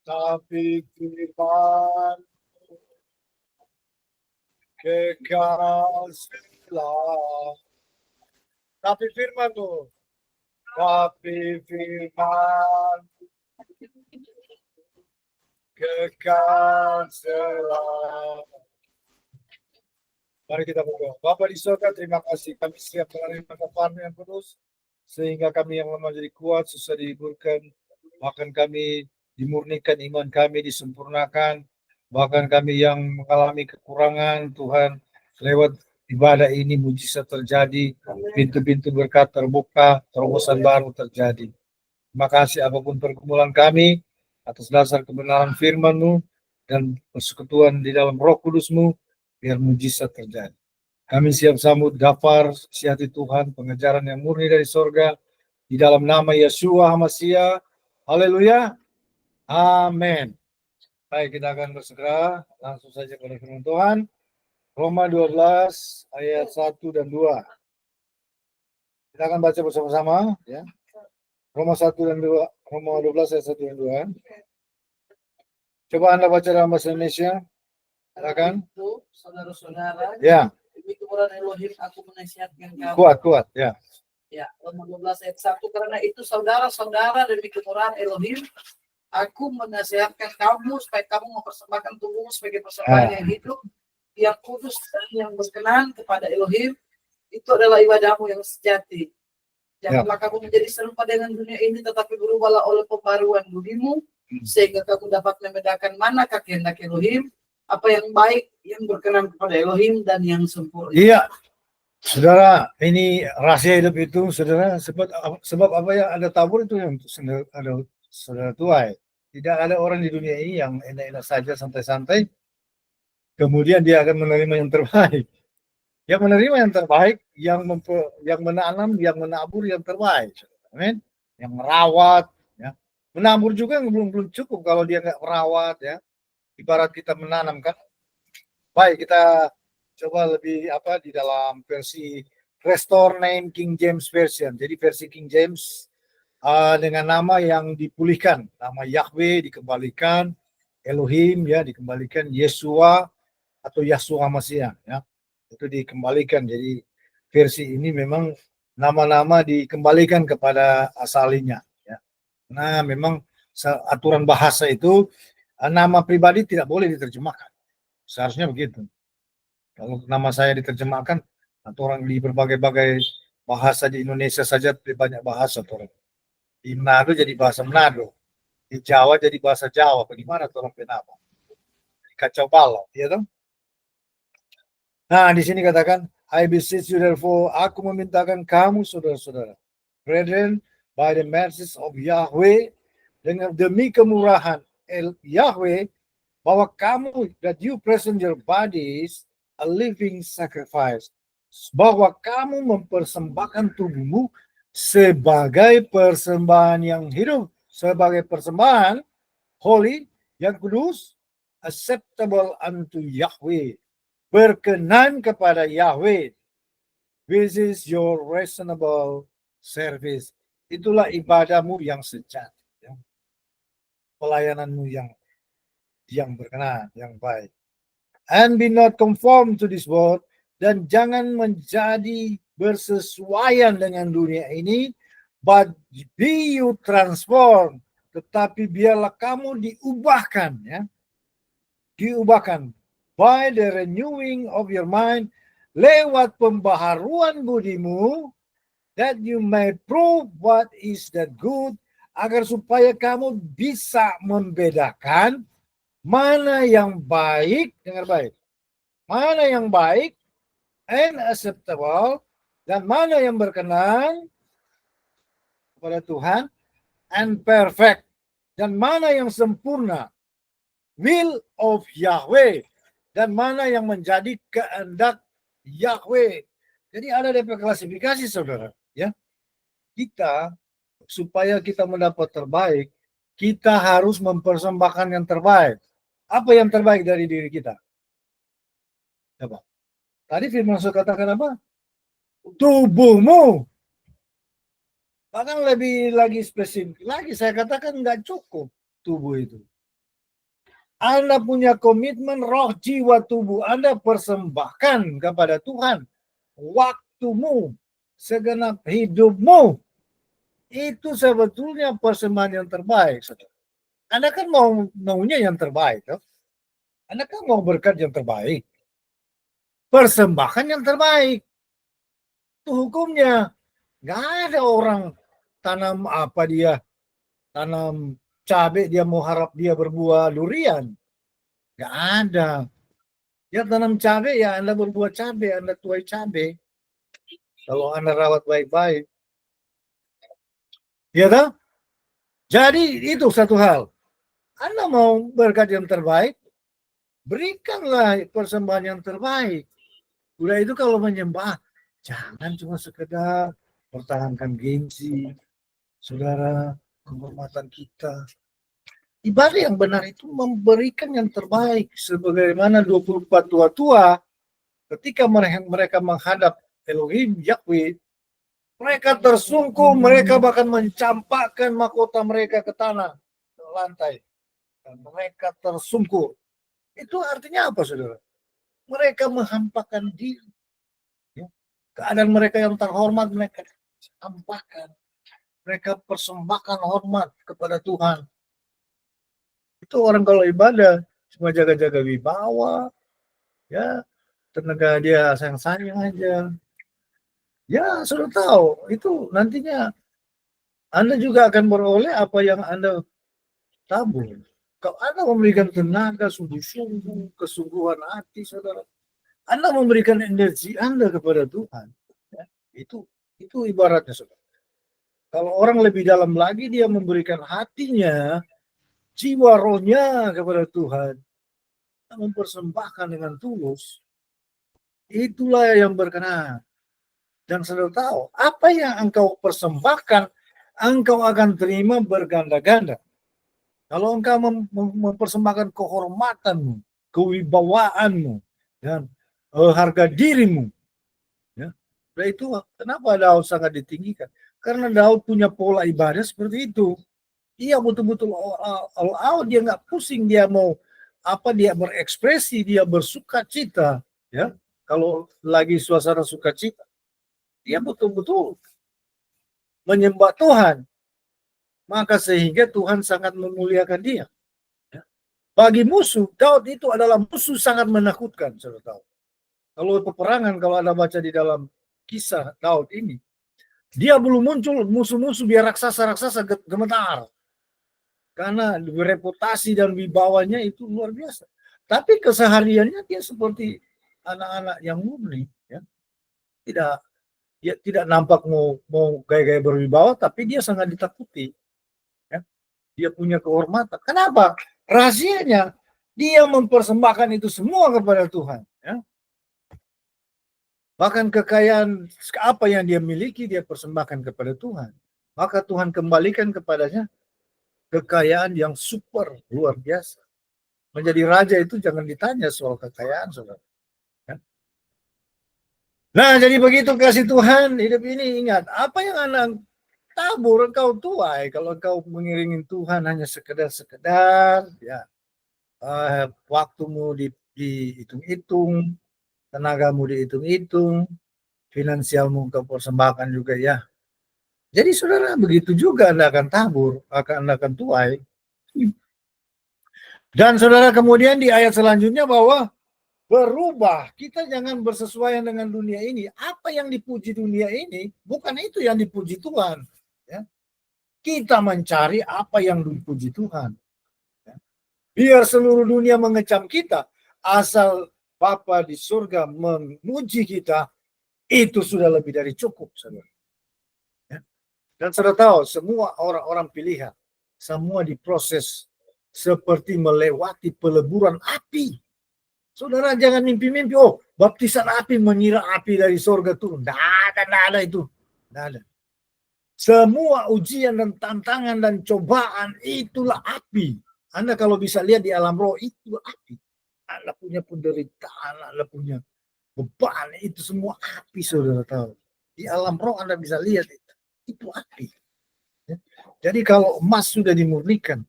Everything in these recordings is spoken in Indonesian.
tapi firman kekal selah. Tapi firman tuh, tapi firman kekal selah. Mari kita berdoa. Bapa di surga, terima kasih kami siap menerima kepada yang kudus, sehingga kami yang lemah jadi kuat, susah dihiburkan, bahkan kami dimurnikan, iman kami disempurnakan, bahkan kami yang mengalami kekurangan, Tuhan, lewat ibadah ini mujizat terjadi, pintu-pintu berkat terbuka, terobosan baru terjadi. Terima kasih apapun pergumulan kami, atas dasar kebenaran firman-Mu dan persekutuan di dalam Roh Kudus-Mu, biar mujizat terjadi. Kami siap sambut daftar hati Tuhan, pengejaran yang murni dari sorga, di dalam nama Yeshua HaMashiach. Haleluya. Amin. Baik, kita akan bersegera langsung saja pada firman Tuhan. Roma 12 ayat 1 dan 2. Kita akan baca bersama-sama, ya. Roma 1 dan 2, Roma 12 ayat 1 dan 2. Coba Anda baca dalam bahasa Indonesia. Silakan. Saudara-saudara, Ya. demi kemurahan Elohim aku menasihatkan kamu. Kuat, ya. Ya, Roma 12 ayat 1. Karena itu saudara-saudara, demi kemurahan Elohim aku menasihatkan kamu supaya kamu mempersembahkan tubuhmu sebagai persembahan yang hidup, yang kudus dan yang berkenan kepada Elohim. Itu adalah ibadahmu yang sejati. Janganlah kamu menjadi serupa dengan dunia ini, tetapi berubahlah oleh pembaruan budimu, sehingga kamu dapat membedakan manakah kehendak Elohim, apa yang baik, yang berkenan kepada Elohim, dan yang sempurna. Iya, saudara, ini rahasia hidup itu, saudara, sebab apa yang ada tabur itu yang ada saudara tuai. Tidak ada orang di dunia ini yang enak-enak saja, santai-santai, kemudian dia akan menerima yang terbaik. Yang menerima yang terbaik, yang menanam, yang menabur yang terbaik. Amin. Yang merawat, ya. Menabur juga yang belum cukup kalau dia nggak merawat, ya. Ibarat kita menanam, kan. Baik, kita coba lebih di dalam versi Restore Name King James Version. Jadi versi King James dengan nama yang dipulihkan, nama Yahweh dikembalikan, Elohim ya dikembalikan, Yeshua atau Yahshua Mashiach ya itu dikembalikan. Jadi versi ini memang nama-nama dikembalikan kepada asalinya ya. Nah memang aturan bahasa itu nama pribadi tidak boleh diterjemahkan, seharusnya begitu. Kalau nama saya diterjemahkan atau orang di berbagai-bagai bahasa di Indonesia saja banyak bahasa orang. Di Manado jadi bahasa Manado, di Jawa jadi bahasa Jawa. Bagaimana orang kenapa? Kacau balau, ya toh? Nah, di sini katakan, I beseech you therefore, aku memintakan kamu saudara-saudara, brethren, by the mercies of Yahweh, dengan demi kemurahan Yahweh, bahwa kamu, that you present your bodies a living sacrifice, bahwa kamu mempersembahkan tubuhmu sebagai persembahan yang hidup, sebagai persembahan holy, yang kudus, acceptable unto Yahweh, berkenan kepada Yahweh. This is your reasonable service. Itulah ibadahmu yang sejati, ya. Pelayananmu yang berkenan, yang baik. And be not conformed to this world, dan jangan menjadi bersesuaian dengan dunia ini, but be you transformed, tetapi biarlah kamu diubahkan, ya, diubahkan by the renewing of your mind, lewat pembaharuan budimu, that you may prove what is that good, agar supaya kamu bisa membedakan mana yang baik, dengar baik, mana yang baik and acceptable, dan mana yang berkenan kepada Tuhan, and perfect, dan mana yang sempurna, will of Yahweh, dan mana yang menjadi kehendak Yahweh. Jadi ada DP klasifikasi saudara, ya. Kita supaya kita mendapat terbaik, kita harus mempersembahkan yang terbaik. Apa yang terbaik dari diri kita? Coba. Tadi firman Yesus katakan apa? Tubuhmu. Bahkan lebih lagi spesifik lagi, saya katakan nggak cukup tubuh itu. Anda punya komitmen roh, jiwa, tubuh Anda persembahkan kepada Tuhan. Waktumu, segenap hidupmu, itu sebetulnya persembahan yang terbaik. Saudara. Anda kan maunya yang terbaik. Toh? Anda kan mau berkat yang terbaik. Persembahkan yang terbaik. Itu hukumnya. Nggak ada orang tanam apa dia, tanam cabai dia mau harap dia berbuah durian. Nggak ada. Ya tanam cabai ya Anda berbuah cabai, Anda tuai cabai. Kalau Anda rawat baik-baik. Ya toh? Jadi itu satu hal. Anda mau berkat yang terbaik, berikanlah persembahan yang terbaik. Udah itu kalau menyembah, jangan cuma sekedar pertahankan gengsi, saudara, kehormatan kita. Ibadah yang benar itu memberikan yang terbaik. Sebagaimana 24 tua-tua, ketika mereka menghadap Elohim, Yahweh, mereka tersungkur, mereka bahkan mencampakkan mahkota mereka ke tanah, ke lantai. Dan mereka tersungkur. Itu artinya apa, saudara? Mereka menghampakan diri. Ya. Keadaan mereka yang terhormat, mereka campakkan. Mereka persembahkan hormat kepada Tuhan. Itu orang kalau ibadah, cuma jaga-jaga wibawa, ya, tenaga dia sayang-sayang aja. Ya, sudah tahu, itu nantinya Anda juga akan beroleh apa yang Anda tabur. Kalau Anda memberikan tenaga, sungguh-sungguh, kesungguhan hati, saudara, Anda memberikan energi Anda kepada Tuhan. Ya, itu ibaratnya, saudara. Kalau orang lebih dalam lagi, dia memberikan hatinya, jiwa rohnya kepada Tuhan, mempersembahkan dengan tulus, itulah yang berkenan. Dan saudara tahu, apa yang engkau persembahkan, engkau akan terima berganda-ganda. Kalau engkau mempersembahkan kehormatanmu, kewibawaanmu, dan harga dirimu, ya, nah itu kenapa Daud sangat ditinggikan? Karena Daud punya pola ibadah seperti itu. Iya betul-betul all out, dia nggak pusing, dia mau apa, dia berekspresi, dia bersuka cita, ya. Kalau lagi suasana sukacita, dia betul-betul menyembah Tuhan, maka sehingga Tuhan sangat memuliakan dia. Ya. Bagi musuh, Daud itu adalah musuh sangat menakutkan, saudara tahu. Kalau peperangan, kalau Anda baca di dalam kisah Daud ini, dia belum muncul musuh-musuh biar raksasa-raksasa gemetar. Karena reputasi dan wibawanya itu luar biasa. Tapi kesehariannya dia seperti anak-anak yang murni, ya. Tidak, dia tidak nampak mau gaya-gaya berwibawa, tapi dia sangat ditakuti. Ya. Dia punya kehormatan. Kenapa? Rahasianya dia mempersembahkan itu semua kepada Tuhan. Ya. Bahkan kekayaan apa yang dia miliki dia persembahkan kepada Tuhan. Maka Tuhan kembalikan kepadanya kekayaan yang super luar biasa. Menjadi raja itu jangan ditanya soal kekayaan, saudara. Ya. Nah, jadi begitu kasih Tuhan hidup ini, ingat apa yang anak tabur engkau tuai. Kalau engkau mengiringi Tuhan hanya sekedar ya, waktumu dihitung-hitung, tenagamu dihitung-hitung, finansialmu engkau persembahkan juga ya. Jadi saudara, begitu juga Anda akan tabur, Anda akan tuai. Dan saudara kemudian di ayat selanjutnya bahwa berubah, kita jangan bersesuaian dengan dunia ini. Apa yang dipuji dunia ini, bukan itu yang dipuji Tuhan. Ya. Kita mencari apa yang dipuji Tuhan. Ya. Biar seluruh dunia mengecam kita, asal Bapa di surga memuji kita, itu sudah lebih dari cukup, saudara. Ya. Dan saudara tahu, semua orang-orang pilihan, semua diproses seperti melewati peleburan api. Saudara jangan mimpi-mimpi, oh baptisan api mengira api dari surga turun. Tidak ada itu. Tidak ada. Semua ujian dan tantangan dan cobaan itulah api. Anda kalau bisa lihat di alam roh itu api. Anda punya penderitaan, Anda punya beban, itu semua api, saudara tahu. Di alam roh Anda bisa lihat itu api. Jadi kalau emas sudah dimurnikan,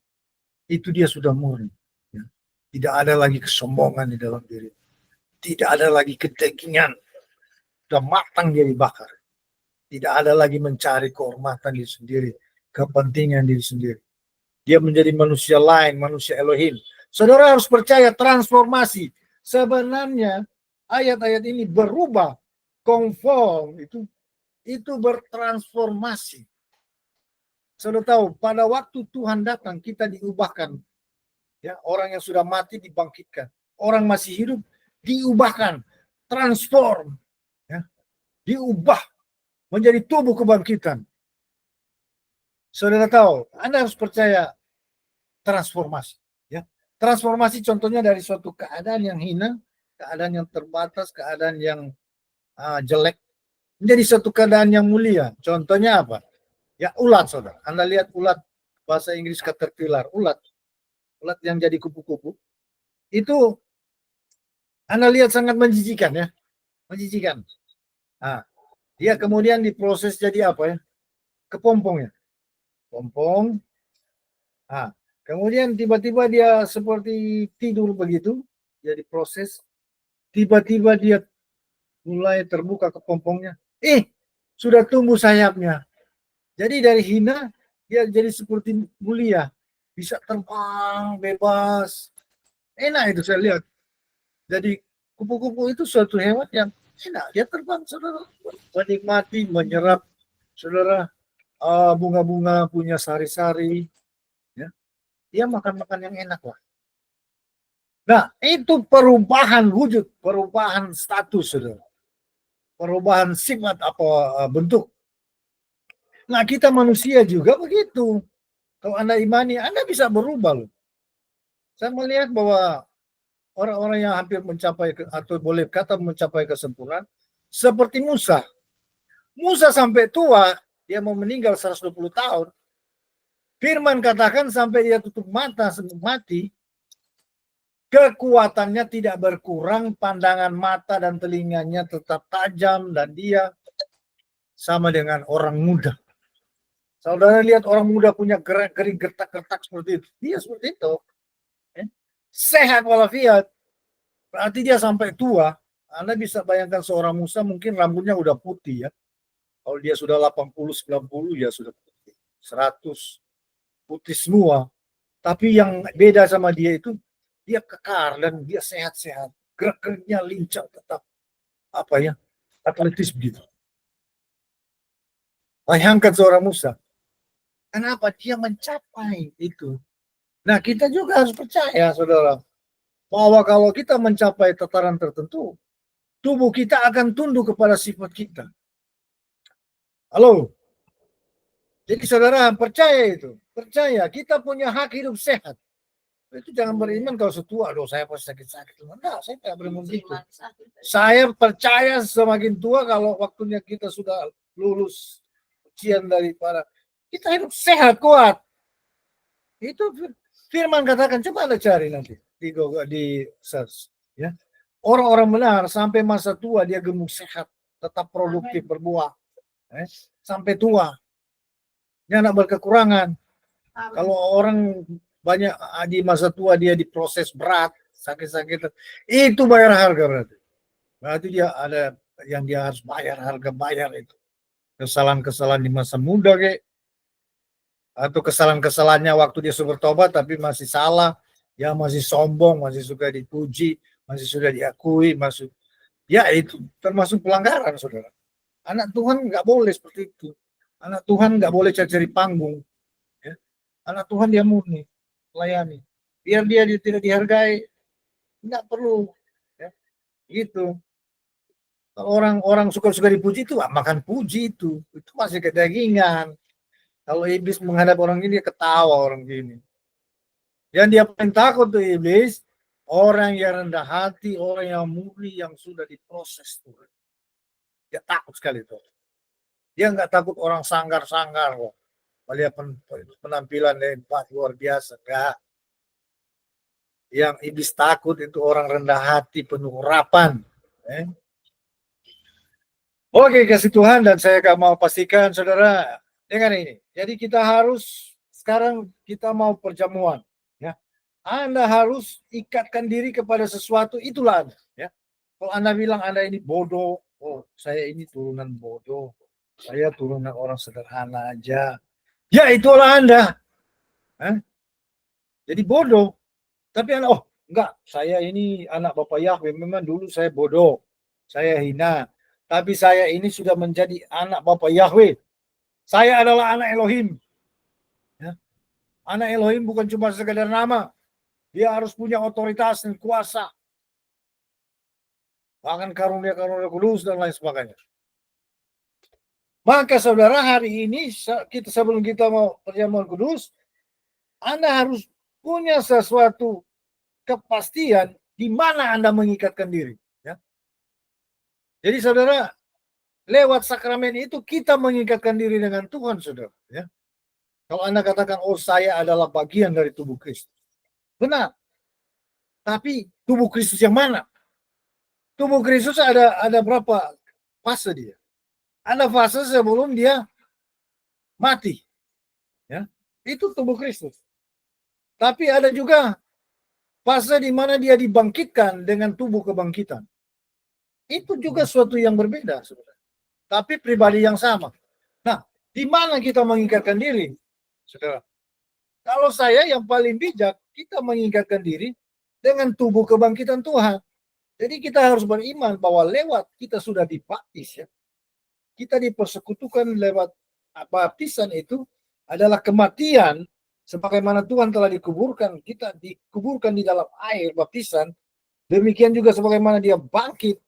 itu dia sudah murni. Ya. Tidak ada lagi kesombongan di dalam diri. Tidak ada lagi ketegingan. Sudah matang dia dibakar. Tidak ada lagi mencari kehormatan diri sendiri, kepentingan diri sendiri. Dia menjadi manusia lain, manusia Elohim. Saudara harus percaya transformasi. Sebenarnya ayat-ayat ini berubah, konform, itu bertransformasi. Saudara tahu, pada waktu Tuhan datang, kita diubahkan. Ya, orang yang sudah mati dibangkitkan. Orang masih hidup diubahkan, transform, ya, diubah menjadi tubuh kebangkitan. Saudara tahu, Anda harus percaya transformasi. Ya, transformasi contohnya dari suatu keadaan yang hina, keadaan yang terbatas, keadaan yang jelek, menjadi suatu keadaan yang mulia. Contohnya apa? Ya ulat, saudara. Anda lihat ulat, bahasa Inggris caterpillar, ulat yang jadi kupu-kupu. Itu Anda lihat sangat menjijikan ya. Menjijikan. Nah, dia kemudian diproses jadi apa ya? Kepompong ya. Pompong. Nah, kemudian tiba-tiba dia seperti tidur begitu. Dia diproses. Tiba-tiba dia mulai terbuka kepompongnya. Sudah tumbuh sayapnya. Jadi dari hina dia jadi seperti mulia, bisa terbang bebas. Enak itu saya lihat. Jadi kupu-kupu itu suatu hewan yang enak, dia terbang, saudara, menikmati, menyerap, saudara, bunga-bunga punya sari-sari, ya. Dia makan-makan yang enak lah. Nah, itu perubahan wujud, perubahan status, saudara, perubahan sifat apa bentuk. Nah, kita manusia juga begitu. Kalau Anda imani, Anda bisa berubah loh. Saya melihat bahwa orang-orang yang hampir mencapai atau boleh kata mencapai kesempurnaan seperti Musa. Musa sampai tua, dia mau meninggal 120 tahun. Firman katakan sampai dia tutup mata mati, kekuatannya tidak berkurang, pandangan mata dan telinganya tetap tajam dan dia sama dengan orang muda. Saudara lihat orang muda punya gerak-gerik gertak-gertak seperti itu. Dia seperti itu. Sehat walafiat. Berarti dia sampai tua. Anda bisa bayangkan seorang Musa mungkin rambutnya udah putih ya. Kalau dia sudah 80, 90 ya sudah putih. 100 putih semua. Tapi yang beda sama dia itu dia kekar dan dia sehat-sehat. Gerak-geriknya lincah tetap apa ya? Atletis begitu. Bayangkan seorang Musa. Kenapa dia mencapai itu? Nah, kita juga harus percaya, saudara, bahwa kalau kita mencapai tataran tertentu, tubuh kita akan tunduk kepada sifat kita. Halo? Jadi saudara percaya itu. Percaya, kita punya hak hidup sehat. Itu jangan beriman kalau setua, aduh saya pasti sakit-sakit. Enggak, saya tidak beriman gitu. Saya percaya semakin tua kalau waktunya kita sudah lulus ujian daripada kita hidup sehat, kuat. Itu firman katakan, coba Anda cari nanti di search. Ya. Orang-orang benar sampai masa tua dia gemuk sehat, tetap produktif berbuah. Sampai tua. Dia tidak berkekurangan. Kalau orang banyak di masa tua dia diproses berat, sakit-sakit, itu bayar harga berarti. Berarti dia ada yang dia harus bayar harga bayar itu. Kesalahan-kesalahan di masa muda kayak atau kesalahan-kesalahannya waktu dia sudah bertobat tapi masih salah, ya masih sombong, masih suka dipuji, masih sudah diakui, masuk ya itu termasuk pelanggaran, saudara. Anak Tuhan nggak boleh seperti itu. Anak Tuhan nggak boleh cari panggung. Ya. Anak Tuhan dia murni, layani. Biar dia tidak dihargai, nggak perlu. Ya. Gitu. Kalau orang suka dipuji itu makan puji itu masih kedagingan. Kalau iblis menghadap orang ini, dia ketawa orang gini. Yang dia paling takut tuh iblis, orang yang rendah hati, orang yang murni, yang sudah diproses tuh. Dia takut sekali tuh. Dia nggak takut orang sanggar-sanggar kok. Melihat penampilan hebat luar biasa, enggak. Yang iblis takut itu orang rendah hati, penuh harapan. Oke, kasih Tuhan, dan saya mau pastikan saudara, Dengar ini. Jadi kita harus sekarang kita mau perjamuan, ya. Anda harus ikatkan diri kepada sesuatu, itulah Anda, ya. Kalau Anda bilang Anda ini bodoh, oh saya ini turunan bodoh, saya turunan orang sederhana aja, ya itulah Anda. Eh? Jadi bodoh. Tapi Anda, oh enggak, saya ini anak Bapak Yahweh, memang dulu saya bodoh, saya hina, tapi saya ini sudah menjadi anak Bapak Yahweh. Saya adalah anak Elohim. Ya. Anak Elohim bukan cuma sekadar nama, dia harus punya otoritas dan kuasa, bahkan karunia-karunia kudus dan lain sebagainya. Maka saudara, hari ini kita sebelum kita mau perjamuan kudus, Anda harus punya sesuatu kepastian di mana Anda mengikatkan diri. Ya. Jadi saudara, lewat sakramen itu kita mengikatkan diri dengan Tuhan, saudara. Ya. Kalau Anda katakan, oh saya adalah bagian dari tubuh Kristus. Benar. Tapi tubuh Kristus yang mana? Tubuh Kristus ada berapa fase dia? Ada fase sebelum dia mati. Ya. Itu tubuh Kristus. Tapi ada juga fase di mana dia dibangkitkan dengan tubuh kebangkitan. Itu juga suatu yang berbeda, saudara. Tapi pribadi yang sama. Nah, di mana kita mengikatkan diri, saudara? Kalau saya yang paling bijak, kita mengikatkan diri dengan tubuh kebangkitan Tuhan. Jadi kita harus beriman bahwa lewat kita sudah dibaptis, ya. Kita dipersekutukan lewat baptisan itu adalah kematian, sebagaimana Tuhan telah dikuburkan, kita dikuburkan di dalam air baptisan, demikian juga sebagaimana dia bangkit,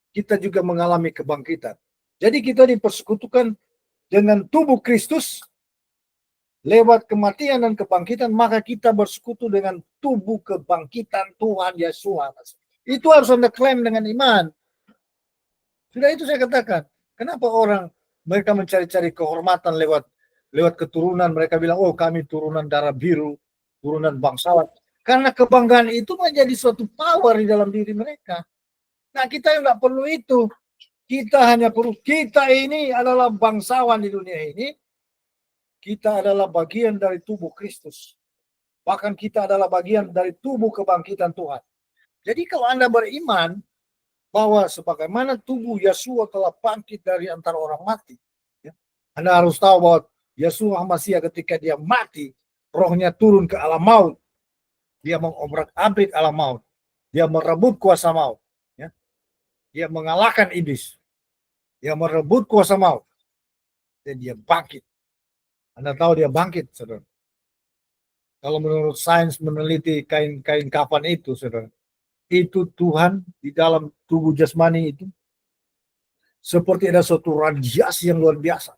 kita juga mengalami kebangkitan. Jadi kita dipersekutukan dengan tubuh Kristus lewat kematian dan kebangkitan, maka kita bersekutu dengan tubuh kebangkitan Tuhan Yesus. Itu harus Anda klaim dengan iman. Sudah itu saya katakan. Kenapa orang mereka mencari-cari kehormatan lewat keturunan, mereka bilang, oh kami turunan darah biru, turunan bangsawan. Karena kebanggaan itu menjadi suatu power di dalam diri mereka. Nah, kita yang nggak perlu itu. Kita hanya perlu, kita ini adalah bangsawan di dunia ini. Kita adalah bagian dari tubuh Kristus. Bahkan kita adalah bagian dari tubuh kebangkitan Tuhan. Jadi kalau Anda beriman bahwa sebagaimana tubuh Yesua telah bangkit dari antara orang mati, ya, Anda harus tahu bahwa Yesua Masiah ketika dia mati, rohnya turun ke alam maut. Dia mengobrak-abrik alam maut. Dia merebut kuasa maut. Ya. Dia mengalahkan iblis. Dia merebut kuasa maut. Dan dia bangkit. Anda tahu dia bangkit, saudara. Kalau menurut sains meneliti kain kafan itu, saudara, itu Tuhan di dalam tubuh jasmani itu seperti ada suatu radiasi yang luar biasa.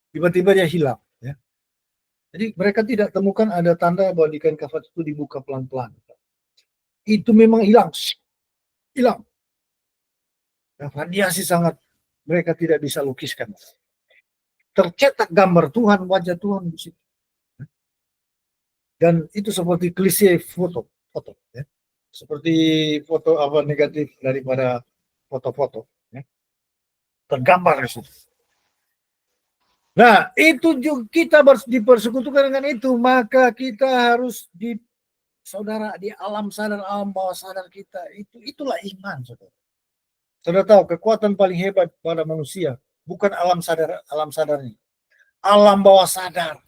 Tiba-tiba dia hilang. Ya. Jadi mereka tidak temukan ada tanda bahwa di kain kafan itu dibuka pelan-pelan. Itu memang hilang. Hilang. Nah, radiasi sangat mereka tidak bisa lukiskan. Tercetak gambar Tuhan, wajah Tuhan di situ. Dan itu seperti klise foto, ya. Seperti foto apa negatif daripada foto-foto, ya. Tergambar di situ. Nah, itu juga kita dipersekutukan dengan itu, maka kita harus saudara, di alam sadar, alam bawah sadar kita, itulah iman, saudara. Saudara tahu kekuatan paling hebat pada manusia bukan alam sadarnya, alam bawah sadar.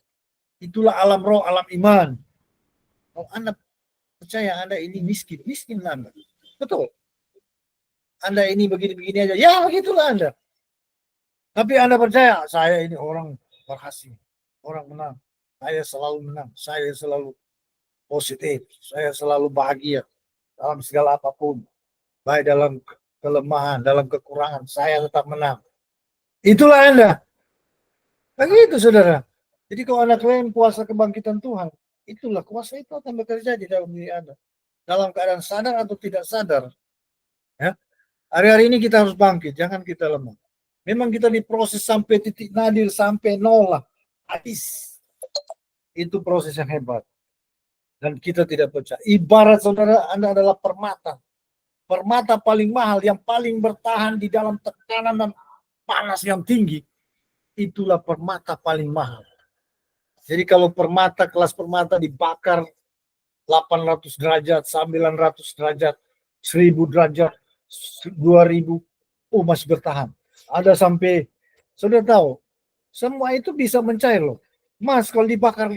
Itulah alam roh, alam iman. Kalau Anda percaya Anda ini miskin Anda. Betul. Anda ini begini-begini aja, ya begitulah Anda. Tapi Anda percaya, saya ini orang berhasil, orang menang. Saya selalu menang, saya selalu positif, saya selalu bahagia dalam segala apapun. Baik dalam kelemahan, dalam kekurangan, saya tetap menang. Itulah Anda. Begitu, saudara. Jadi kalau Anda klaim kuasa kebangkitan Tuhan, itulah kuasa itu akan bekerja di dalam diri Anda. Dalam keadaan sadar atau tidak sadar. Ya. Hari-hari ini kita harus bangkit, jangan kita lemah. Memang kita diproses sampai titik nadir, sampai nol lah. Habis. Itu proses yang hebat. Dan kita tidak percaya. Ibarat saudara, Anda adalah permata. Permata paling mahal, yang paling bertahan di dalam tekanan dan panas yang tinggi. itulah permata paling mahal. Jadi kalau permata, kelas permata dibakar 800 derajat, 900 derajat, 1000 derajat, 2000, oh masih bertahan. Ada sampai, sudah tahu, semua itu bisa mencair loh. Mas kalau dibakar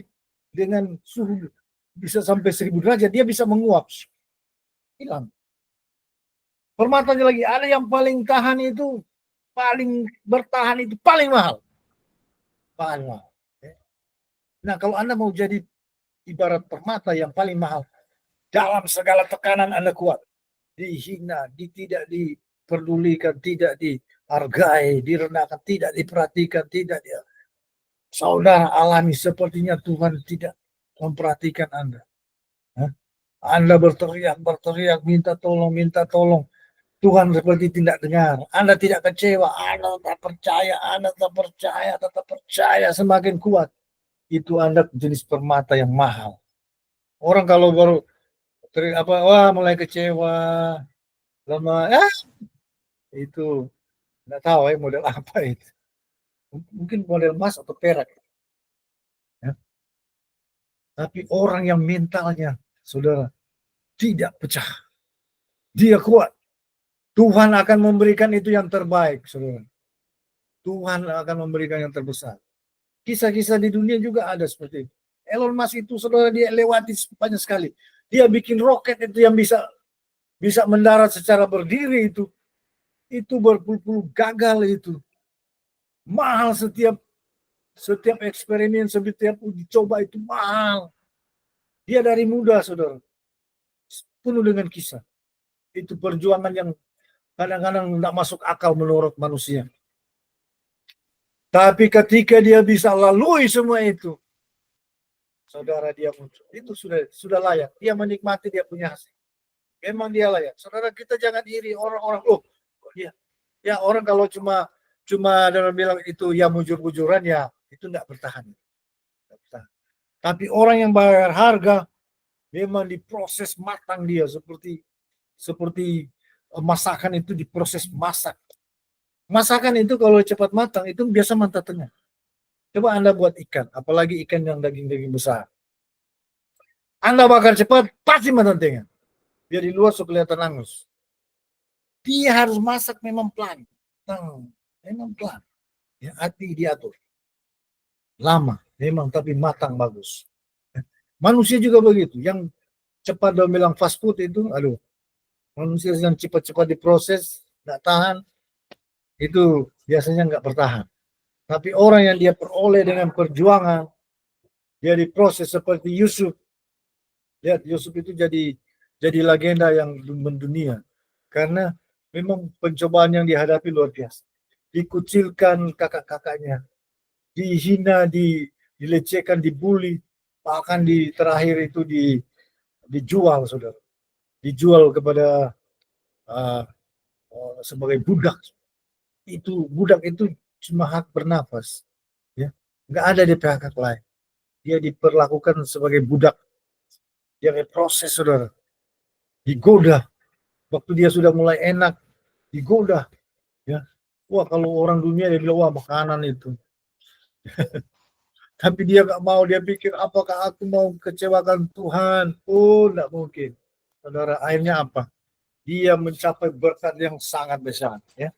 dengan suhu bisa sampai 1000 derajat, dia bisa menguap. Hilang. Permatanya lagi, ada yang paling tahan itu, paling bertahan itu paling mahal. Paling mahal. Nah kalau Anda mau jadi ibarat permata yang paling mahal, dalam segala tekanan Anda kuat. Dihina, tidak diperdulikan, tidak dihargai, direndahkan, tidak diperhatikan, tidak dia. Saudara alami sepertinya Tuhan tidak memperhatikan Anda. Anda berteriak, minta tolong. Tuhan seperti tidak dengar. Anda tidak kecewa, Anda tetap percaya, semakin kuat. Itu Anda jenis permata yang mahal. Orang kalau baru mulai kecewa, lemah, itu nggak tahu model apa itu. Mungkin model emas atau perak. Ya. Tapi orang yang mentalnya, saudara, tidak pecah. Dia kuat. Tuhan akan memberikan itu yang terbaik, saudara. Tuhan akan memberikan yang terbesar. Kisah-kisah di dunia juga ada seperti itu. Elon Musk itu, saudara, dia lewati banyak sekali. Dia bikin roket itu yang bisa mendarat secara berdiri itu berpuluh-puluh gagal itu. Mahal setiap eksperimen, setiap uji coba itu mahal. Dia dari muda, saudara. Penuh dengan kisah. Itu perjuangan yang kadang-kadang tidak masuk akal menurut manusia. Tapi ketika dia bisa lalui semua itu, saudara, dia muncul. Itu sudah layak. Dia menikmati dia punya hasil. Memang dia layak. Saudara, kita jangan iri orang-orang. Dia. Ya orang kalau cuma dalam bilang itu ya mujur-mujuran, ya itu tidak bertahan. Tapi orang yang bayar harga memang diproses matang dia seperti masakan itu diproses masak. Masakan itu kalau cepat matang itu biasa mantap tengah. Coba Anda buat ikan, apalagi ikan yang daging-daging besar. Anda bakar cepat, pasti matang tengah. Biar di luar kelihatan hangus. Dia harus masak memang pelan. Memang pelan. Ya, hati diatur. Lama, memang tapi matang bagus. Manusia juga begitu. Yang cepat dalam bilang fast food itu, manusia yang cepat-cepat diproses, nggak tahan, itu biasanya nggak bertahan. Tapi orang yang dia peroleh dengan perjuangan, dia diproses seperti Yusuf. Lihat, Yusuf itu jadi legenda yang mendunia. Karena memang pencobaan yang dihadapi luar biasa. Dikucilkan kakak-kakaknya, dihina, dilecehkan, dibully, bahkan terakhir itu dijual, saudara. Dijual kepada sebagai budak. Budak itu cuma hak bernafas, ya, nggak ada di pihak lain. Dia diperlakukan sebagai budak. Dia diproses, saudara, digoda. Waktu dia sudah mulai enak, digoda, ya. Wah, kalau orang dunia dia bilang, wah, makanan itu. Tapi dia nggak mau, dia pikir apakah aku mau kecewakan Tuhan? Oh, nggak mungkin. Saudara, akhirnya apa? Dia mencapai berkat yang sangat besar, ya.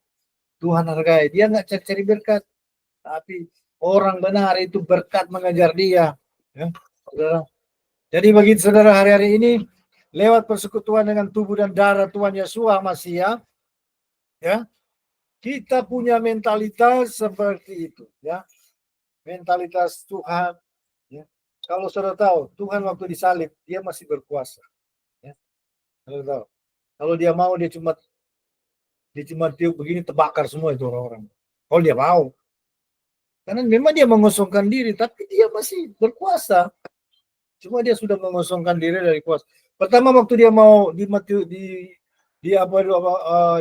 Tuhan hargai. Dia nggak cari berkat, tapi orang benar itu berkat mengejar dia, ya, saudara. Jadi bagi saudara hari-hari ini, lewat persekutuan dengan tubuh dan darah Tuhan Yesus Masiah, ya, kita punya mentalitas seperti itu, ya, mentalitas Tuhan. Ya. Kalau saudara tahu, Tuhan waktu disalib dia masih berkuasa, ya. Kalau dia mau, dia cuma tiup begini, terbakar semua itu orang-orang. Kalau dia mau, karena memang dia mengosongkan diri, tapi dia masih berkuasa. Cuma dia sudah mengosongkan diri dari kuasa. Pertama waktu dia mau di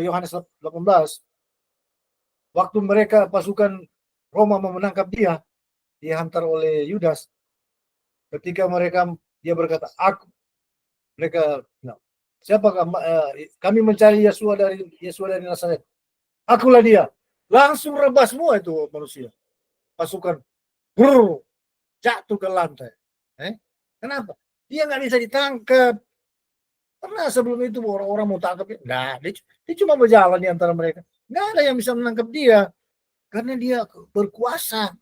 Yohanes 18, waktu mereka pasukan Roma mau menangkap dia, dihantar oleh Yudas. Ketika dia berkata, siapakah kami mencari Yesus dari Nazaret. Akulah dia. Langsung rebah semua itu manusia. pasukan brrr, jatuh ke lantai. Kenapa? Dia nggak bisa ditangkap. Karena sebelum itu orang-orang mau tangkap, nah, dia cuma berjalan di antara mereka. Nggak ada yang bisa menangkap dia. Karena dia berkuasa.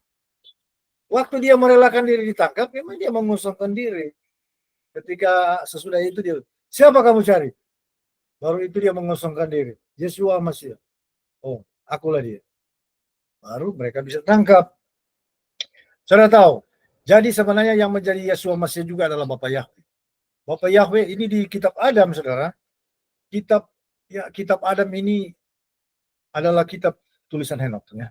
Waktu dia merelakan diri ditangkap, memang dia mengosongkan diri. Ketika sesudah itu dia, siapa kamu cari? Baru itu dia mengosongkan diri. Yesua Masih. Oh, akulah dia. Baru mereka bisa tangkap. Saudara tahu, jadi sebenarnya yang menjadi Yesua Masih juga adalah Bapa Yahweh. Bapa Yahweh ini di kitab Adam, saudara. Kitab Adam ini adalah kitab tulisan Henokh. Ya.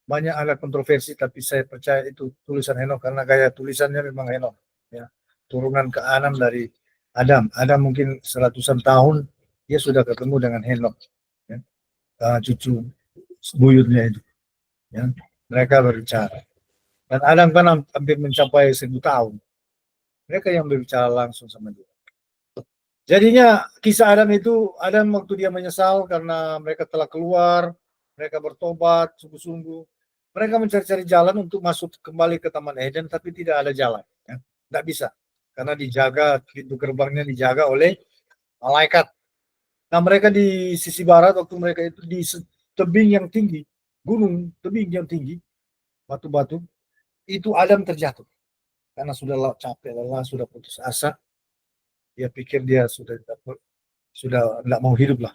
Banyak ada kontroversi, tapi saya percaya itu tulisan Henokh karena gaya tulisannya memang Henokh. Ya. Turunan ke-6 dari Adam. Adam mungkin seratusan tahun dia sudah ketemu dengan Henokh. Ya. Cucu buyutnya itu. Ya. Mereka berbicara. Dan Adam kan hampir mencapai 1000 tahun. Mereka yang berbicara langsung sama dia. Jadinya kisah Adam itu, Adam waktu dia menyesal karena mereka telah keluar, mereka bertobat sungguh-sungguh. Mereka mencari-cari jalan untuk masuk kembali ke Taman Eden, tapi tidak ada jalan. Ya. Tidak bisa. Karena dijaga, pintu gerbangnya dijaga oleh malaikat. Nah mereka di sisi barat, waktu mereka itu di tebing yang tinggi, gunung, tebing yang tinggi, batu-batu, itu Adam terjatuh. Karena sudah capek, lelah, sudah putus asa. Dia pikir dia sudah tidak mau hidup lah.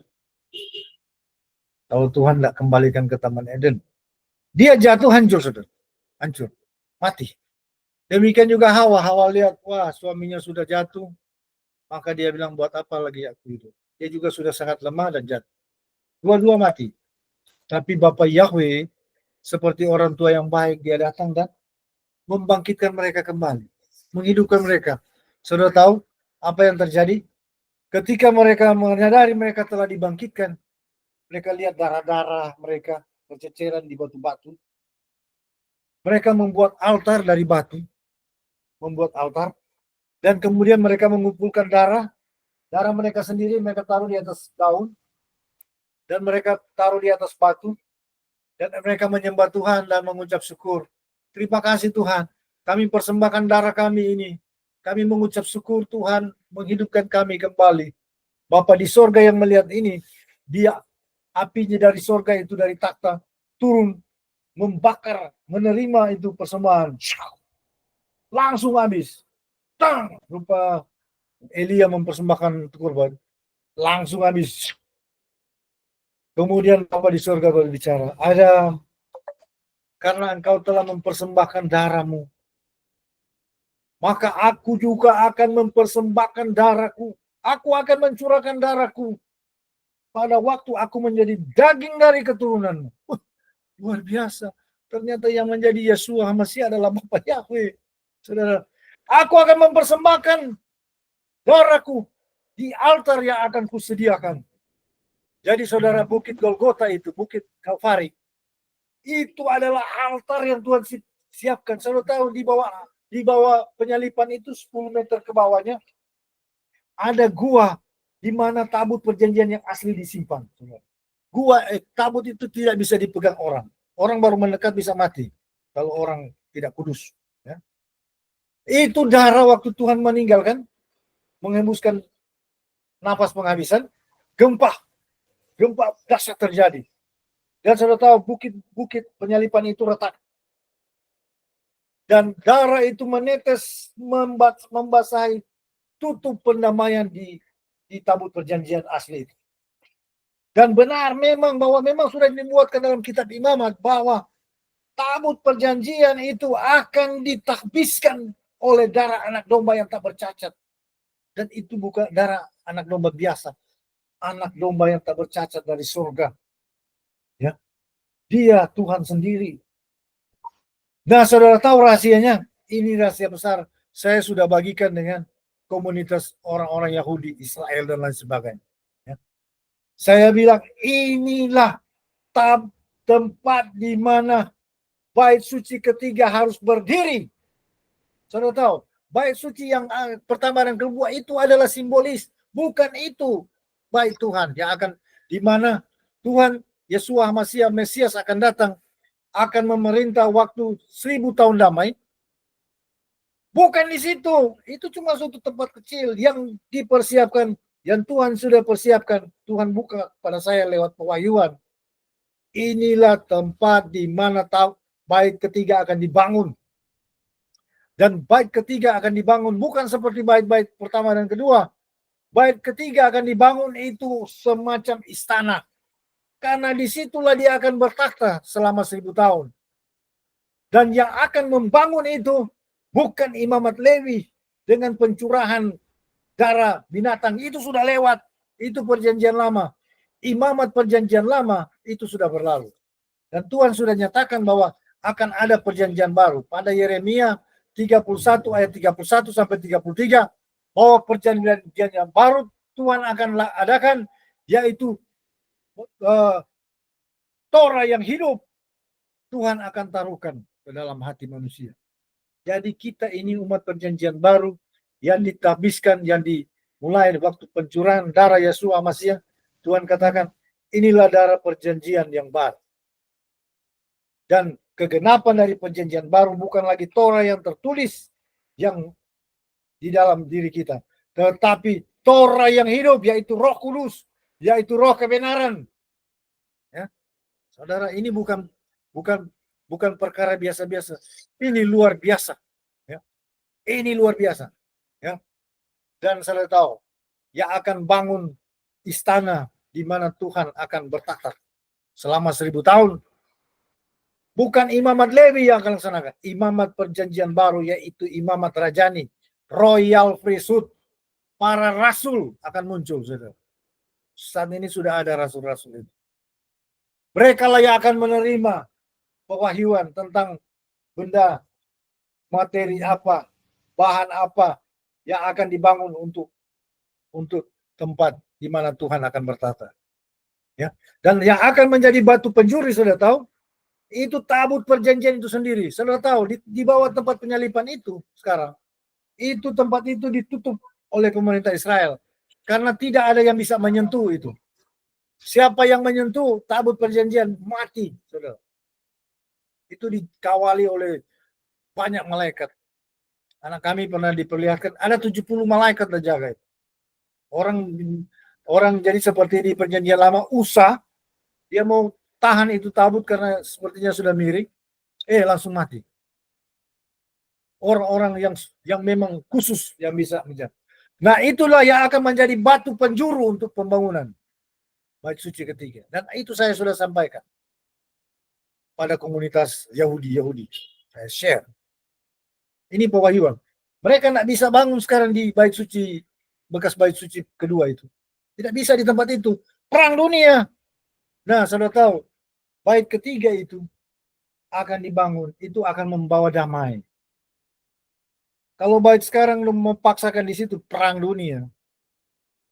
Kalau Tuhan tidak kembalikan ke Taman Eden, dia jatuh hancur, saudara. Hancur, mati. Demikian juga Hawa. Hawa lihat, wah suaminya sudah jatuh, maka dia bilang, buat apa lagi aku hidup? Dia juga sudah sangat lemah dan jatuh. Dua-dua mati. Tapi Bapa Yahweh, seperti orang tua yang baik, dia datang dan membangkitkan mereka kembali, menghidupkan mereka. Saudara tahu apa yang terjadi? Ketika mereka menyadari mereka telah dibangkitkan, mereka lihat darah-darah mereka berceceran di batu-batu. Mereka membuat altar dari batu, dan kemudian mereka mengumpulkan darah mereka sendiri, mereka taruh di atas daun, dan mereka taruh di atas batu, dan mereka menyembah Tuhan dan mengucap syukur. Terima kasih Tuhan, kami persembahkan darah kami ini. Kami mengucap syukur Tuhan menghidupkan kami kembali. Bapa di sorga yang melihat ini, dia apinya dari sorga itu, dari takhta, turun, membakar, menerima itu persembahan. Langsung habis. Tang! Rupa Elia mempersembahkan korban. Langsung habis. Kemudian Bapa di sorga berbicara, Adam, karena engkau telah mempersembahkan darahmu, maka aku juga akan mempersembahkan darahku. Aku akan mencurahkan darahku pada waktu aku menjadi daging dari keturunanmu. Luar biasa. Ternyata yang menjadi Yesua Masih adalah Bapa Yahweh. Saudara, aku akan mempersembahkan darahku di altar yang akan kusediakan. Jadi saudara, Bukit Golgota itu, Bukit Kalvari, itu adalah altar yang Tuhan siapkan. Saudara tahu di bawah penyalipan itu 10 meter ke bawahnya ada gua di mana tabut perjanjian yang asli disimpan. Tabut itu tidak bisa dipegang orang. Orang baru mendekat bisa mati kalau orang tidak kudus. Ya. Itu darah waktu Tuhan meninggalkan, menghembuskan nafas penghabisan, gempa dahsyat terjadi. Dan saudara tahu bukit penyalipan itu retak. Dan darah itu menetes, membasahi tutup pendamaian di tabut perjanjian asli itu. Dan benar memang sudah dibuatkan dalam kitab Imamat bahwa tabut perjanjian itu akan ditahbiskan oleh darah anak domba yang tak bercacat. Dan itu bukan darah anak domba biasa. Anak domba yang tak bercacat dari surga. Ya. Dia Tuhan sendiri. Nah, saudara tahu rahasianya? Ini rahasia besar. Saya sudah bagikan dengan komunitas orang-orang Yahudi, Israel, dan lain sebagainya. Ya. Saya bilang, inilah tempat di mana bait suci ketiga harus berdiri. Saudara tahu, bait suci yang pertama dan kedua itu adalah simbolis. Bukan itu bait Tuhan yang akan, di mana Tuhan Yesua Mesias akan datang akan memerintah waktu 1000 tahun damai. Bukan di situ. Itu cuma suatu tempat kecil yang dipersiapkan, yang Tuhan sudah persiapkan. Tuhan buka pada saya lewat pewahyuan. Inilah tempat di mana bait ketiga akan dibangun. Dan bait ketiga akan dibangun bukan seperti bait-bait pertama dan kedua. Bait ketiga akan dibangun itu semacam istana. Karena disitulah dia akan bertakhta selama 1000 tahun. Dan yang akan membangun itu bukan imamat Lewi dengan pencurahan darah binatang. Itu sudah lewat. Itu perjanjian lama. Imamat perjanjian lama itu sudah berlalu. Dan Tuhan sudah nyatakan bahwa akan ada perjanjian baru. Pada Yeremia 31 ayat 31 sampai 33. Bahwa perjanjian yang baru Tuhan akan adakan, yaitu Torah yang hidup Tuhan akan taruhkan ke dalam hati manusia. Jadi kita ini umat perjanjian baru yang ditabiskan, yang dimulai waktu pencurahan darah Yesua Masih. Tuhan katakan, inilah darah perjanjian yang baru. Dan kegenapan dari perjanjian baru bukan lagi Torah yang tertulis yang di dalam diri kita, tetapi Torah yang hidup, yaitu Roh Kudus, yaitu Roh kebenaran. Ya, saudara, ini bukan perkara biasa-biasa. Ini luar biasa. Ya, ini luar biasa. Ya, dan saya tahu, yang akan bangun istana di mana Tuhan akan bertakhta selama 1000 tahun. Bukan imamat Lewi yang akan laksanakan. Imamat perjanjian baru, yaitu imamat rajani. Royal priesthood. Para rasul akan muncul. Saudara. Saat ini sudah ada rasul-rasul itu. Mereka lah yang akan menerima pewahyuan tentang benda, materi apa, bahan apa yang akan dibangun untuk tempat di mana Tuhan akan bertata. Ya. Dan yang akan menjadi batu penjuri, sudah tahu, itu tabut perjanjian itu sendiri. Saudara tahu, di bawah tempat penyalipan itu sekarang, itu tempat itu ditutup oleh pemerintah Israel. Karena tidak ada yang bisa menyentuh itu. Siapa yang menyentuh tabut perjanjian, mati. Saudara. Itu dikawali oleh banyak malaikat. Anak kami pernah diperlihatkan, ada 70 malaikat terjaga. Orang jadi seperti di perjanjian lama, Usa, dia mau tahan itu tabut karena sepertinya sudah miring, langsung mati. Orang-orang yang memang khusus yang bisa menjaga. Nah, itulah yang akan menjadi batu penjuru untuk pembangunan bait suci ketiga. Dan itu saya sudah sampaikan pada komunitas Yahudi. Saya share. Ini pewahyuan. Mereka tidak bisa bangun sekarang di bait suci, bekas bait suci kedua itu. Tidak bisa di tempat itu. Perang dunia. Nah, saudara tahu, bait ketiga itu akan dibangun, itu akan membawa damai. Kalau bait sekarang lu memaksakan di situ, perang dunia.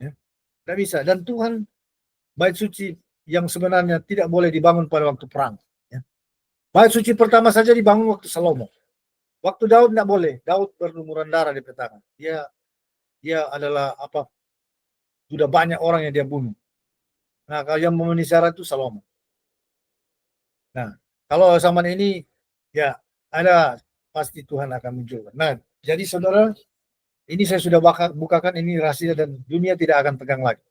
Ya, tidak bisa. Dan Tuhan, bait suci yang sebenarnya tidak boleh dibangun pada waktu perang. Ya. Bait suci pertama saja dibangun waktu Salomo. Waktu Daud tidak boleh. Daud berlumuran darah di petaka. Dia adalah sudah banyak orang yang dia bunuh. Nah, kalau yang memenuhi syarat itu Salomo. Nah, kalau zaman ini, ya ada pasti Tuhan akan muncul. Nah, jadi saudara, ini saya sudah bukakan, ini rahasia dan dunia tidak akan pegang lagi.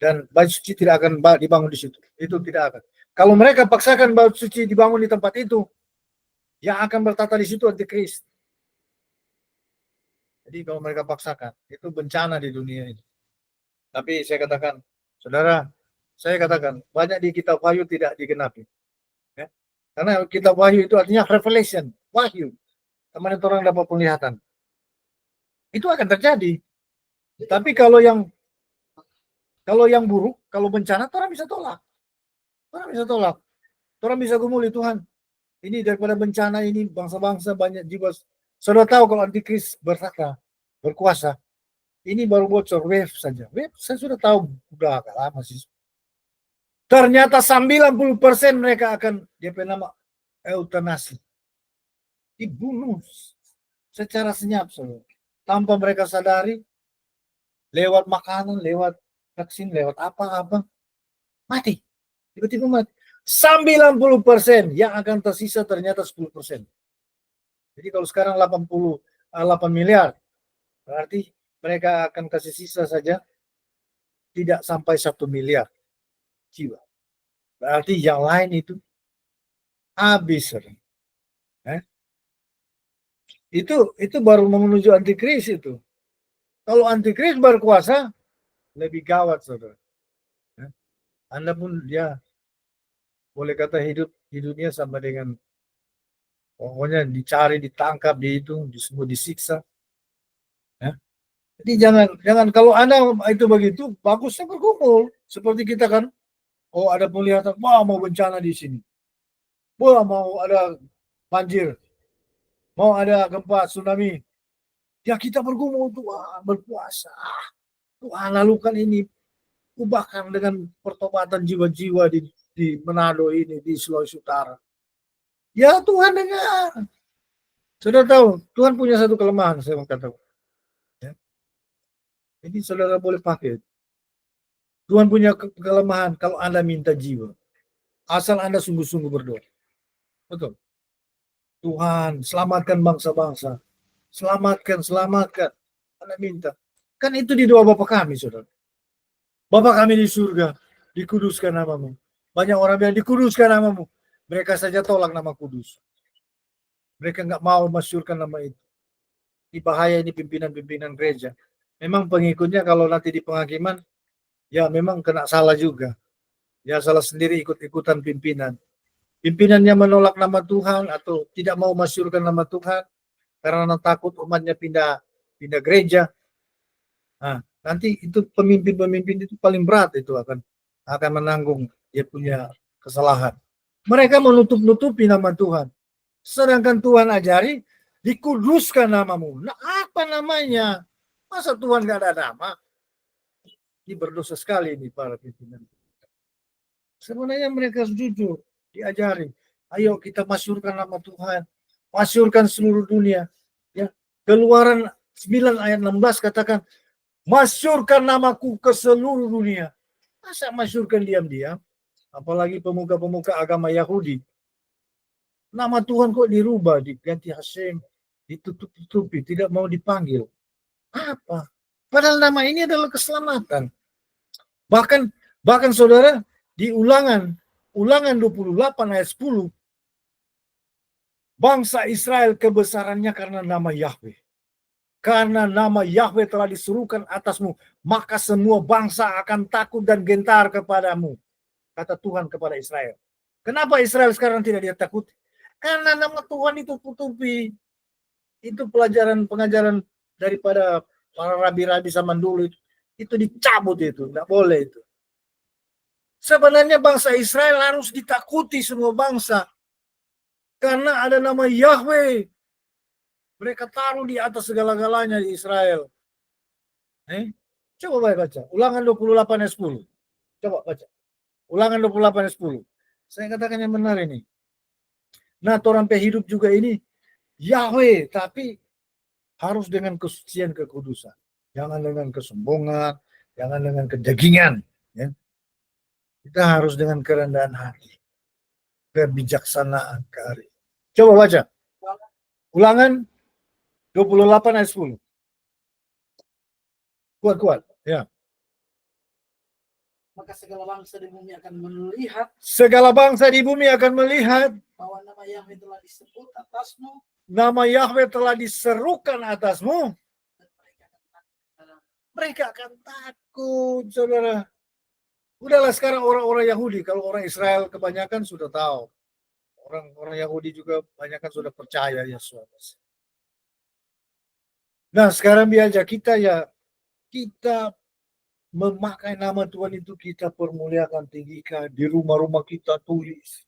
Dan bait suci tidak akan dibangun di situ. Itu tidak akan. Kalau mereka paksakan bait suci dibangun di tempat itu, yang akan bertata di situ antikris. Jadi kalau mereka paksakan, itu bencana di dunia ini. Tapi saya katakan, saudara, banyak di kitab Wahyu tidak digenapi. Ya. Karena kitab Wahyu itu artinya revelation, wahyu. Teman orang dapat penglihatan. Itu akan terjadi. Tapi kalau yang buruk, kalau bencana, orang bisa tolak. Orang bisa gumuli, Tuhan. Ini daripada bencana ini, bangsa-bangsa banyak jiwa. Saudara tahu kalau antikris berkuasa, ini baru bocor, wave saja. Wave, saya sudah tahu, udah agak lama sih. Ternyata 90% mereka akan DP nama eutanasi. Dibunuh secara senyap, saudara. Tanpa mereka sadari, lewat makanan, lewat vaksin, lewat apa-apa, mati. Tiba-tiba mati. 90% yang akan tersisa ternyata 10%. Jadi kalau sekarang 8 miliar, berarti mereka akan kasih sisa saja tidak sampai 1 miliar jiwa. Berarti yang lain itu habis. Eh? Itu baru menuju antikris itu. Kalau antikris berkuasa, lebih gawat, saudara. Anda pun ya boleh kata hidupnya sama dengan pokoknya dicari, ditangkap, semua disiksa. Ya. Jadi jangan kalau Anda itu begitu, bagusnya berkumpul. Seperti kita kan, ada penglihatan, wah mau bencana di sini. Wah mau ada banjir, mau ada gempa, tsunami. Ya kita berkumpul, Tuhan berpuasa. Tuhan lalukan ini, ubahkan dengan pertobatan jiwa-jiwa di Manado ini, di Sulawesi Utara. Ya Tuhan dengar. Saudara tahu, Tuhan punya satu kelemahan, saya mau katakan. Ya. Jadi saudara boleh pakai. Tuhan punya kelemahan kalau Anda minta jiwa. Asal Anda sungguh-sungguh berdoa. Betul. Tuhan, selamatkan bangsa-bangsa. Selamatkan. Anda minta. Kan itu di doa Bapa kami, saudara. Bapa kami di surga, dikuduskan namamu. Banyak orang bilang, dikuduskan namamu. Mereka saja tolak nama kudus. Mereka nggak mau masyurkan nama itu. Ini bahaya ini pimpinan-pimpinan gereja. Memang pengikutnya kalau nanti di penghakiman, ya memang kena salah juga. Ya salah sendiri ikut-ikutan pimpinan. Pimpinannya menolak nama Tuhan atau tidak mau masyurkan nama Tuhan karena takut umatnya pindah gereja. Nah, nanti itu pemimpin-pemimpin itu paling berat itu akan menanggung dia punya kesalahan. Mereka menutup-nutupi nama Tuhan. Sedangkan Tuhan ajari, dikuduskan namamu. Nah, apa namanya? Masa Tuhan gak ada nama? Ini berdosa sekali ini para pimpinan. Sebenarnya mereka jujur, diajari. Ayo kita masyurkan nama Tuhan. Masyurkan seluruh dunia. Ya, Keluaran 9 ayat 16 katakan, masyurkan namaku ke seluruh dunia. Masa masyurkan diam-diam? Apalagi pemuka-pemuka agama Yahudi. Nama Tuhan kok dirubah, diganti Hashem, ditutup-tutupi, tidak mau dipanggil. Apa? Padahal nama ini adalah keselamatan. Bahkan saudara, di ulangan 28 ayat 10, bangsa Israel kebesarannya karena nama Yahweh. Karena nama Yahweh telah diserukan atasmu, maka semua bangsa akan takut dan gentar kepadamu. Kata Tuhan kepada Israel. Kenapa Israel sekarang tidak dia takut? Karena nama Tuhan itu tutupi. Itu pengajaran daripada para rabi-rabi zaman dulu. Itu dicabut itu, nggak boleh itu. Sebenarnya bangsa Israel harus ditakuti semua bangsa. Karena ada nama Yahweh. Mereka taruh di atas segala-galanya di Israel. Coba baca. Ulangan 28 ayat 10. Coba baca. Ulangan 28 ayat 10. Saya katakan yang benar ini. Nah, orang hidup juga ini Yahweh, tapi harus dengan kesucian, kekudusan. Jangan dengan kesombongan, jangan dengan kedagingan. Ya. Kita harus dengan kerendahan hati, kebijaksanaan, kearifan. Coba baca. Ulangan 28 ayat 10. Kuat. Ya. Maka segala bangsa di bumi akan melihat. Segala bangsa di bumi akan melihat bahwa nama Yahweh telah disebut atasmu. Nama Yahweh telah diserukan atasmu. Mereka akan takut, saudara. Udahlah sekarang orang-orang Yahudi, kalau orang Israel kebanyakan sudah tahu. Orang Yahudi juga kebanyakan sudah percaya Yesus. Nah, sekarang biar kita memakai nama Tuhan itu, kita permuliakan, tinggikan di rumah-rumah kita, tulis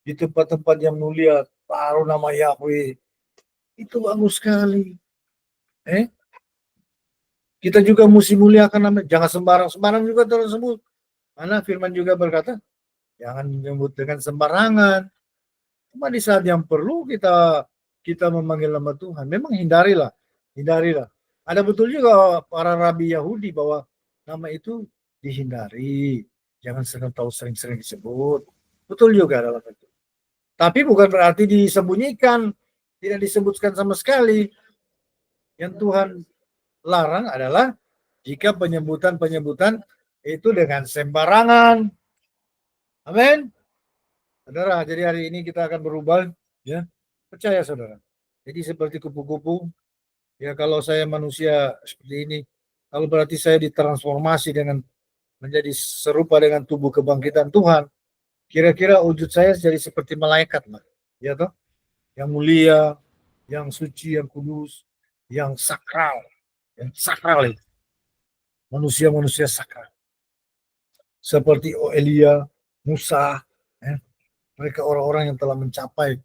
di tempat-tempat yang mulia, taruh nama Yahweh. Itu bagus sekali. Kita juga mesti muliakan nama, jangan sembarang juga tersebut. Karena firman juga berkata, jangan menyebut dengan sembarangan. Cuma di saat yang perlu kita memanggil nama Tuhan. Memang hindarilah. Ada betul juga para rabi Yahudi bahwa nama itu dihindari. Jangan sering disebut. Betul juga dalam itu. Tapi bukan berarti disembunyikan, tidak disebutkan sama sekali. Yang Tuhan larang adalah jika penyebutan-penyebutan itu dengan sembarangan. Amin. Saudara, jadi hari ini kita akan berubah, ya. Percaya saudara. Jadi seperti kupu-kupu, ya kalau saya manusia seperti ini, kalau berarti saya ditransformasi dengan menjadi serupa dengan tubuh kebangkitan Tuhan, kira-kira wujud saya jadi seperti malaikat lah, ya toh, yang mulia, yang suci, yang kudus, yang sakral itu, manusia-manusia sakral, seperti Elia, Musa, ya. Mereka orang-orang yang telah mencapai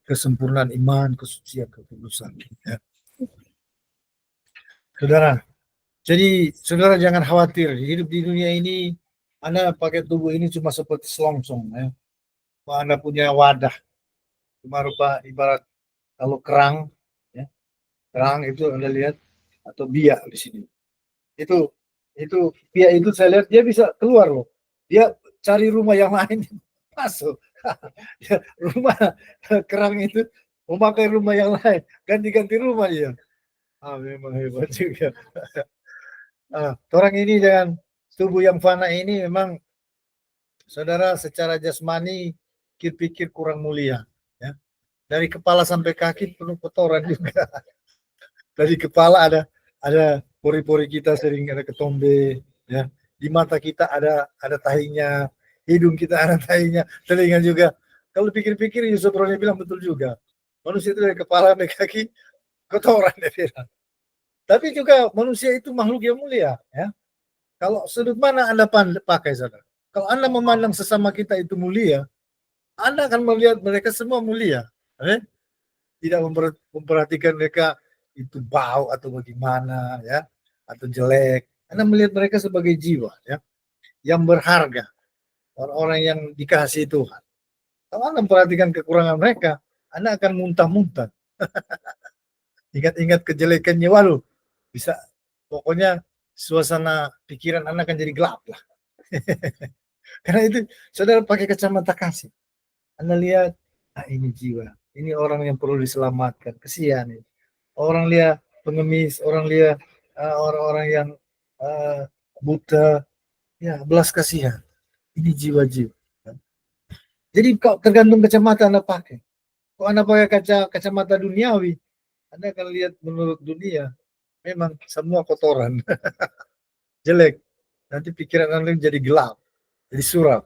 kesempurnaan iman, kesucian, kekudusan. Ya. Saudara, jadi saudara jangan khawatir, hidup di dunia ini, Anda pakai tubuh ini cuma seperti selongsong. Ya. Anda punya wadah, cuma rupa ibarat kalau kerang, ya, kerang itu Anda lihat, atau biak di sini. Itu biak itu saya lihat dia bisa keluar loh. Dia cari rumah yang lain masuk. Ya, rumah kerang itu memakai rumah yang lain, ganti-ganti rumah dia. Memang hebat juga. Orang ini dengan tubuh yang fana ini memang saudara secara jasmani pikir-pikir kurang mulia. Ya. Dari kepala sampai kaki penuh kotoran juga. Dari kepala ada pori-pori kita sering ada ketombe, ya. Di mata kita ada tahinya, hidung kita ada tahinya, telinga juga. Kalau pikir-pikir Yusuf Roni bilang betul juga. Manusia itu dari kepala sampai kaki kotoran dia bilang. Tapi juga manusia itu makhluk yang mulia, ya. Kalau sudut mana Anda pakai, saudara? Kalau Anda memandang sesama kita itu mulia, Anda akan melihat mereka semua mulia. Tidak memperhatikan mereka itu bau atau bagaimana, ya, atau jelek. Anda melihat mereka sebagai jiwa, ya, yang berharga, orang-orang yang dikasihi Tuhan. Kalau Anda memperhatikan kekurangan mereka, Anda akan muntah-muntah. Ingat-ingat kejelekannya, waduh, bisa, pokoknya suasana pikiran Anda akan jadi gelap lah. Karena itu, saudara pakai kacamata kasih. Anda lihat, ini jiwa, ini orang yang perlu diselamatkan, kesian ini. Orang lihat pengemis, orang lihat orang-orang yang buta, ya belas kasihan. Ini jiwa-jiwa. Jadi kok tergantung kacamata Anda pakai. Kalau Anda pakai kacamata duniawi, Anda akan lihat menurut dunia memang semua kotoran, jelek. Nanti pikiran Anda jadi gelap, jadi suram.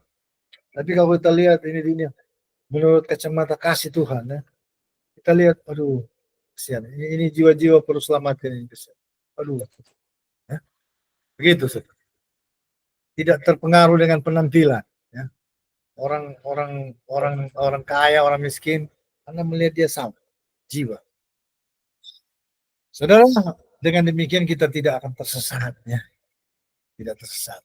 Tapi kalau kita lihat ini dunia, menurut kacamata kasih Tuhan, ya, kita lihat, aduh, kesian. Ini jiwa-jiwa perlu selamatkan ini, kesian. Aduh, ya. Begitu, saudara. Tidak terpengaruh dengan penampilan, ya. Orang kaya, orang miskin, Anda melihat dia sama, jiwa. Saudara, dengan demikian kita tidak akan tersesat, ya. Tidak tersesat.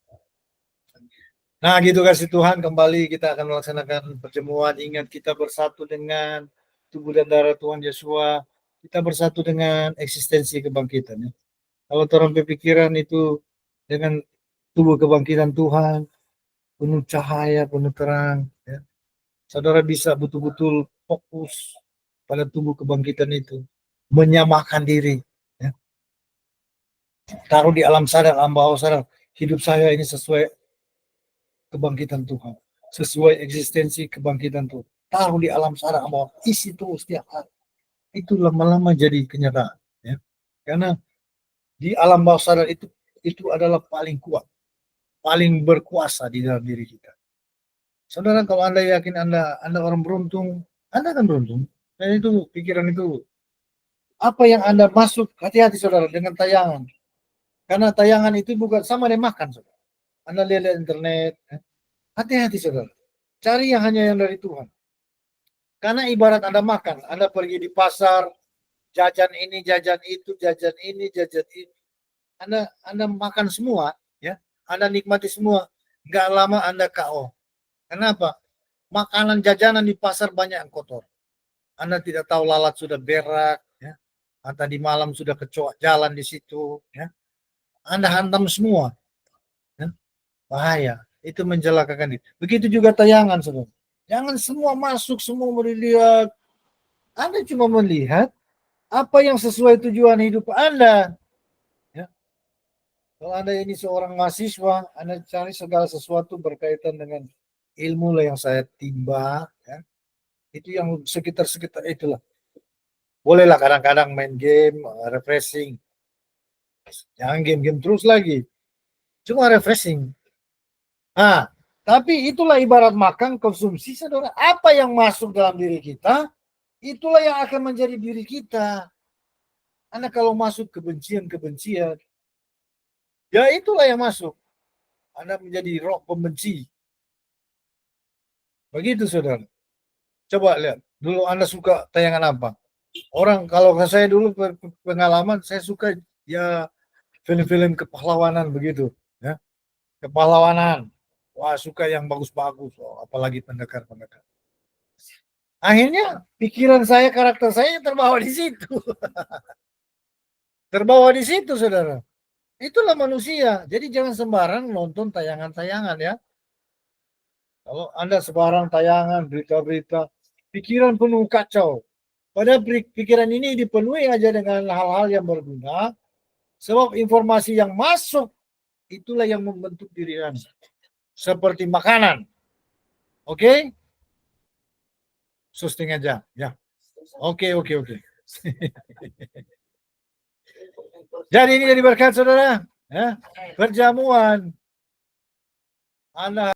Nah, gitu kasih Tuhan, kembali kita akan melaksanakan perjamuan. Ingat, kita bersatu dengan tubuh dan darah Tuhan Yesus. Kita bersatu dengan eksistensi kebangkitan, ya. Kalau orang berpikiran itu dengan tubuh kebangkitan Tuhan, penuh cahaya, penuh terang, ya. Saudara bisa betul-betul fokus pada tubuh kebangkitan itu, menyamakan diri, ya. Taruh di alam sadar, alam bawah sadar, hidup saya ini sesuai kebangkitan Tuhan, sesuai eksistensi kebangkitan Tuhan. Taruh di alam sadar, alam bawah, isi terus setiap hari. Itu lama-lama jadi kenyataan, ya. Karena di alam bawah sadar itu adalah paling kuat, paling berkuasa di dalam diri kita. Saudara, kalau Anda yakin Anda orang beruntung, Anda akan beruntung. Dan itu pikiran itu apa yang Anda masuk, hati-hati saudara dengan tayangan. Karena tayangan itu bukan sama dengan makan, saudara. Anda lihat internet, hati-hati saudara. Cari yang hanya yang dari Tuhan. Karena ibarat Anda makan, Anda pergi di pasar, jajan ini, jajan itu, jajan ini, jajan itu. Anda makan semua, ya. Anda nikmati semua. Nggak lama Anda KO. Kenapa? Makanan jajanan di pasar banyak yang kotor. Anda tidak tahu lalat sudah berak, ya. Atau di malam sudah kecoak jalan di situ, ya. Anda hantam semua, ya. Bahaya. Itu mencelakakan diri. Begitu juga tayangan, saudara. Jangan semua masuk, semua melihat. Anda cuma melihat apa yang sesuai tujuan hidup Anda. Ya. Kalau Anda ini seorang mahasiswa, Anda cari segala sesuatu berkaitan dengan ilmu lah yang saya timba. Ya. Itu yang sekitar-sekitar itulah. Bolehlah kadang-kadang main game, refreshing. Jangan game-game terus lagi. Cuma refreshing. Nah, tapi itulah ibarat makan konsumsi, saudara. Apa yang masuk dalam diri kita, itulah yang akan menjadi diri kita. Anda kalau masuk kebencian-kebencian, ya itulah yang masuk. Anda menjadi roh pembenci. Begitu, saudara. Coba lihat. Dulu Anda suka tayangan apa? Orang, kalau saya dulu pengalaman, saya suka ya film-film kepahlawanan begitu. Ya. Kepahlawanan. Wah, suka yang bagus-bagus. Oh, apalagi pendekar-pendekar. Akhirnya pikiran saya, karakter saya terbawa di situ. Terbawa di situ, saudara. Itulah manusia. Jadi jangan sembarang nonton tayangan-tayangan ya. Kalau Anda sembarang tayangan, berita-berita, pikiran penuh kacau. Padahal pikiran ini dipenuhi aja dengan hal-hal yang berguna. Sebab informasi yang masuk, itulah yang membentuk diri Anda. Seperti makanan. Oke? Susting aja. Ya. Oke. Jadi ini jadi berkat, saudara. Ya. Perjamuan. Anda